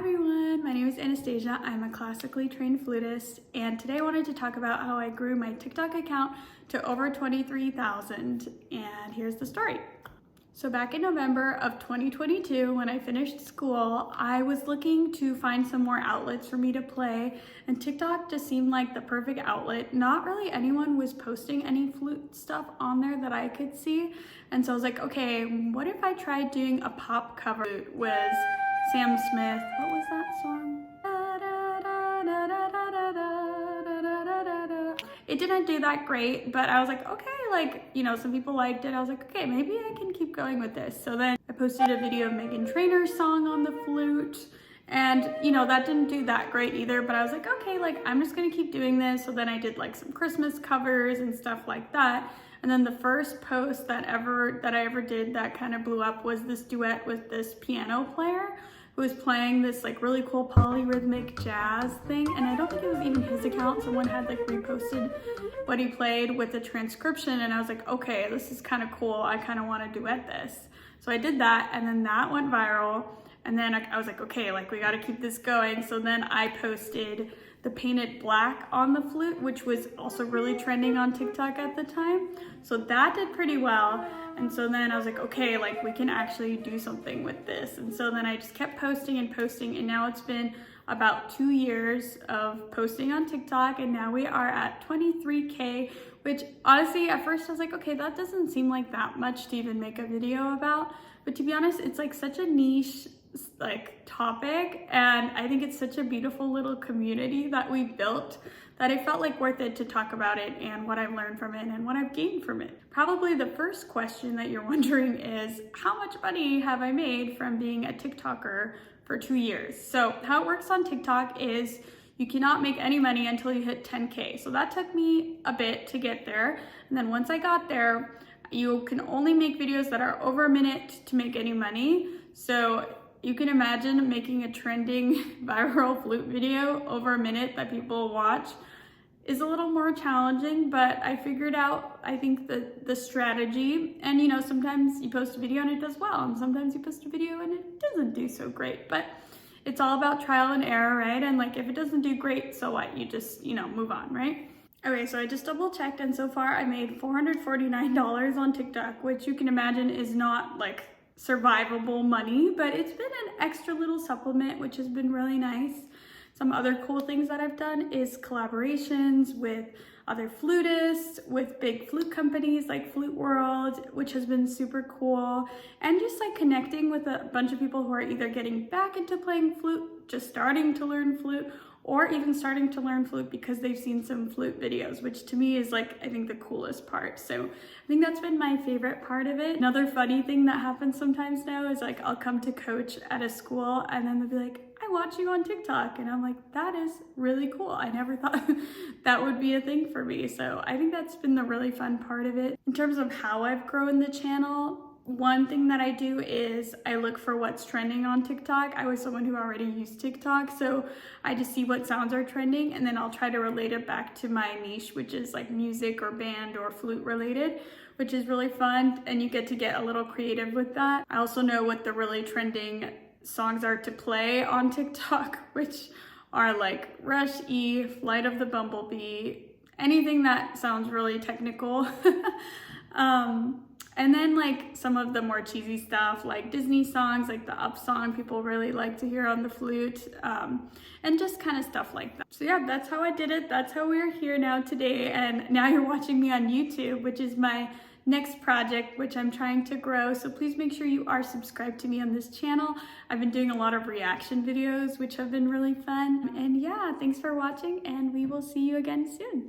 everyone, my name is Anastasia. I'm a classically trained flutist, and today I wanted to talk about how I grew my TikTok account to over 23,000, and here's the story. So back in November of 2022, when I finished school, I was looking to find some more outlets for me to play, and TikTok just seemed like the perfect outlet. Not really anyone was posting any flute stuff on there that I could see, and so I was like, okay, what if I tried doing a pop cover with Sam Smith? What was that song? It didn't do that great, but I was like, okay, some people liked it. I was like, okay, maybe I can keep going with this. So then I posted a video of Meghan Trainor's song on the flute, and that didn't do that great either, but I was like, okay, I'm just gonna keep doing this. So then I did some Christmas covers and stuff like that. And then the first post that I ever did that kind of blew up was this duet with this piano player who was playing this really cool polyrhythmic jazz thing. And I don't think it was even his account. Someone had reposted what he played with a transcription, and I was like, okay, this is kind of cool. I kind of want to duet this. So I did that, and then that went viral. And then I was like, okay, we got to keep this going. So then I posted the painted black on the flute, which was also really trending on TikTok at the time. So that did pretty well. And so then I was like, okay, we can actually do something with this. And so then I just kept posting and posting, and now it's been about 2 years of posting on TikTok, and now we are at 23K, which honestly, at first I was like, okay, that doesn't seem like that much to even make a video about. But to be honest, it's such a niche topic, and I think it's such a beautiful little community that we built that it felt worth it to talk about it and what I've learned from it and what I've gained from it. Probably the first question that you're wondering is, how much money have I made from being a TikToker for 2 years? So how it works on TikTok is you cannot make any money until you hit 10K. So that took me a bit to get there. And then once I got there, you can only make videos that are over a minute to make any money. So you can imagine making a trending viral flute video over a minute that people watch is a little more challenging, but I figured out, I think, the strategy. And sometimes you post a video and it does well, and sometimes you post a video and it doesn't do so great, but it's all about trial and error, right? And if it doesn't do great, so what? You just, move on, right? Okay, so I just double checked, and so far I made $449 on TikTok, which you can imagine is not survivable money, but it's been an extra little supplement, which has been really nice. Some other cool things that I've done is collaborations with other flutists, with big flute companies like Flute World, which has been super cool, and just connecting with a bunch of people who are either getting back into playing flute, just starting to learn flute, or even starting to learn flute because they've seen some flute videos, which to me is I think the coolest part. So I think that's been my favorite part of it. Another funny thing that happens sometimes now is I'll come to coach at a school, and then they'll be like, I watch you on TikTok. And I'm like, that is really cool. I never thought that would be a thing for me. So I think that's been the really fun part of it. In terms of how I've grown the channel, one thing that I do is I look for what's trending on TikTok. I was someone who already used TikTok, so I just see what sounds are trending, and then I'll try to relate it back to my niche, which is music or band or flute related, which is really fun, and you get to get a little creative with that. I also know what the really trending songs are to play on TikTok, which are Rush E, Flight of the Bumblebee, anything that sounds really technical. And then some of the more cheesy stuff, Disney songs, the Up song, people really like to hear on the flute, and just kind of stuff like that. So yeah, that's how I did it. That's how we're here now today. And now you're watching me on YouTube, which is my next project, which I'm trying to grow. So please make sure you are subscribed to me on this channel. I've been doing a lot of reaction videos, which have been really fun. And yeah, thanks for watching, and we will see you again soon.